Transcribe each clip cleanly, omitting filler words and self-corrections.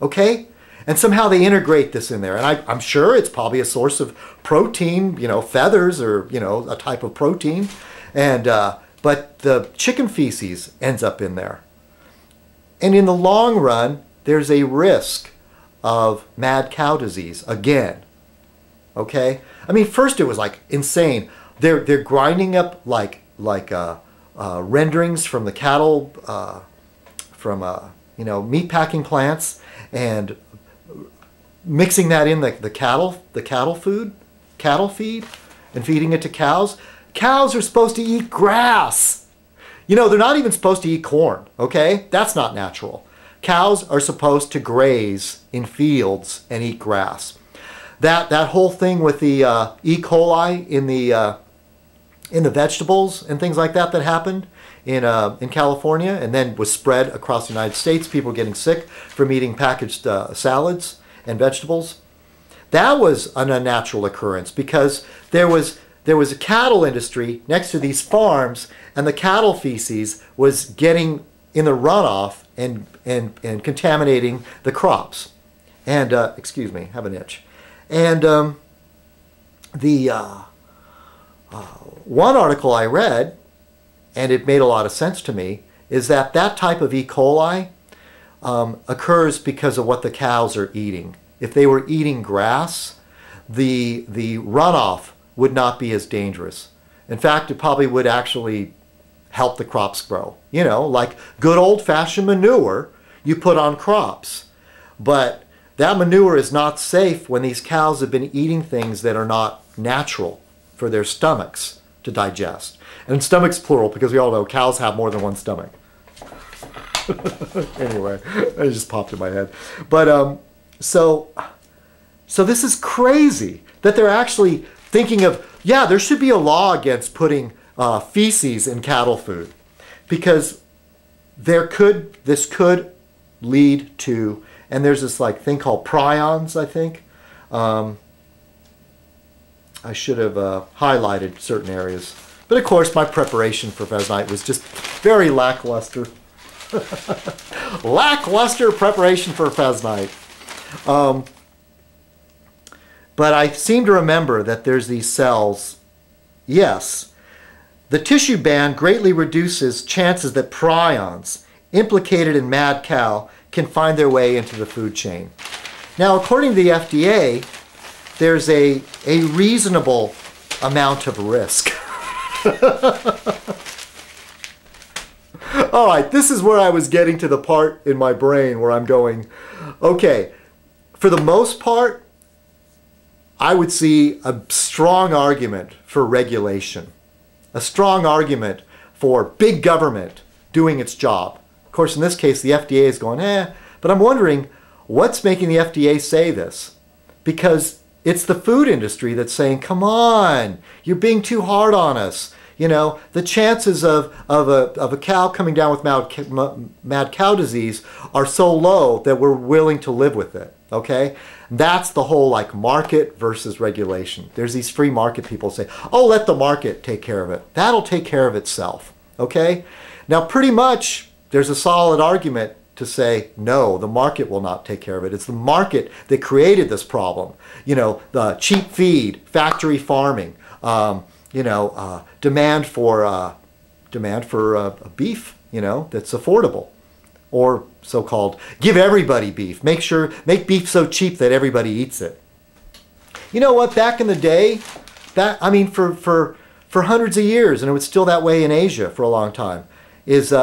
okay? And somehow they integrate this in there. And I'm sure it's probably a source of protein, you know, feathers or, you know, a type of protein. And, but the chicken feces ends up in there. And in the long run, there's a risk of mad cow disease again, okay? I mean, first it was like insane. They're grinding up like renderings from the cattle, you know, meat packing plants, and mixing that in the cattle feed, and feeding it to cows. Cows are supposed to eat grass. You know, they're not even supposed to eat corn, okay? That's not natural. Cows are supposed to graze in fields and eat grass. That whole thing with the E. coli in the vegetables and things like that happened in California and then was spread across the United States, people getting sick from eating packaged salads and vegetables. That was an unnatural occurrence because there was a cattle industry next to these farms, and the cattle feces was getting in the runoff and contaminating the crops. And excuse me, have an itch. And one article I read, and it made a lot of sense to me, is that type of E. coli occurs because of what the cows are eating. If they were eating grass, the runoff would not be as dangerous. In fact, it probably would actually help the crops grow. You know, like good old-fashioned manure you put on crops. But that manure is not safe when these cows have been eating things that are not natural for their stomachs to digest. And stomachs plural, because we all know cows have more than one stomach. Anyway, it just popped in my head. But so this is crazy that they're actually thinking of, yeah, there should be a law against putting feces in cattle food, because this could lead to, and there's this like thing called prions, I think. I should have highlighted certain areas. But of course, my preparation for Fez Night was just very lackluster. Lackluster preparation for Fez Night. But I seem to remember that there's these cells. Yes, the tissue ban greatly reduces chances that prions implicated in mad cow can find their way into the food chain. Now, according to the FDA, there's a reasonable amount of risk. All right, this is where I was getting to the part in my brain where I'm going, okay, for the most part, I would see a strong argument for regulation, a strong argument for big government doing its job. Of course, in this case, the FDA is going, but I'm wondering what's making the FDA say this? Because it's the food industry that's saying, come on, you're being too hard on us. You know, the chances of a cow coming down with mad cow disease are so low that we're willing to live with it, okay? That's the whole like market versus regulation. There's these free market people say, oh, let the market take care of it. That'll take care of itself, okay? Now, pretty much there's a solid argument to say, no, the market will not take care of it. It's the market that created this problem. You know, the cheap feed, factory farming, you know, demand for beef, you know, that's affordable, or so-called give everybody beef. Make beef so cheap that everybody eats it. You know what? Back in the day, I mean, for hundreds of years, and it was still that way in Asia for a long time, is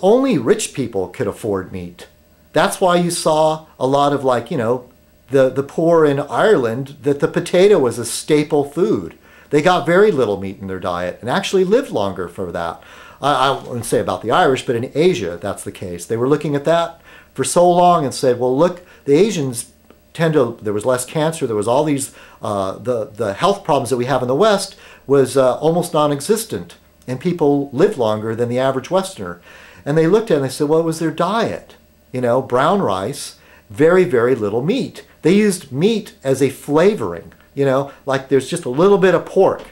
only rich people could afford meat. That's why you saw a lot of, like, you know, the poor in Ireland, that the potato was a staple food. They got very little meat in their diet and actually lived longer for that. I wouldn't say about the Irish, but in Asia, that's the case. They were looking at that for so long and said, well, look, the Asians there was less cancer, there was all these, the health problems that we have in the West was almost non-existent, and people lived longer than the average Westerner. And they looked at it and they said, well, it was their diet. You know, brown rice, very, very little meat. They used meat as a flavoring. You know, like there's just a little bit of pork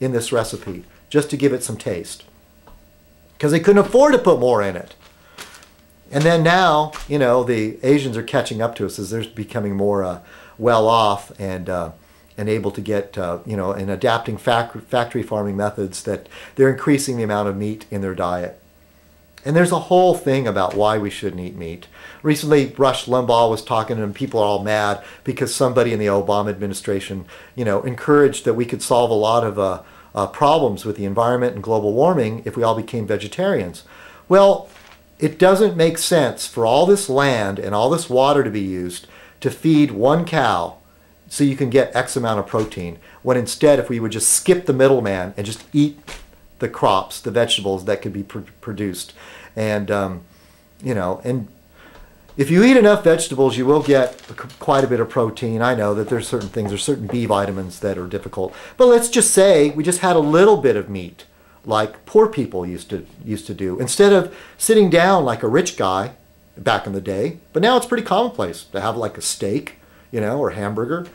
in this recipe just to give it some taste, because they couldn't afford to put more in it. And then now, you know, the Asians are catching up to us as they're becoming more well off and able to get, you know, and adapting factory farming methods, that they're increasing the amount of meat in their diet. And there's a whole thing about why we shouldn't eat meat. Recently, Rush Limbaugh was talking, and people are all mad because somebody in the Obama administration, you know, encouraged that we could solve a lot of problems with the environment and global warming if we all became vegetarians. Well, it doesn't make sense for all this land and all this water to be used to feed one cow so you can get X amount of protein, when instead, if we would just skip the middleman and just eat the crops, the vegetables that could be produced. And, you know, and if you eat enough vegetables, you will get quite a bit of protein. I know that there's certain things, there's certain B vitamins that are difficult. But let's just say we just had a little bit of meat, like poor people used to do, instead of sitting down like a rich guy back in the day. But now it's pretty commonplace to have like a steak, you know, or hamburger.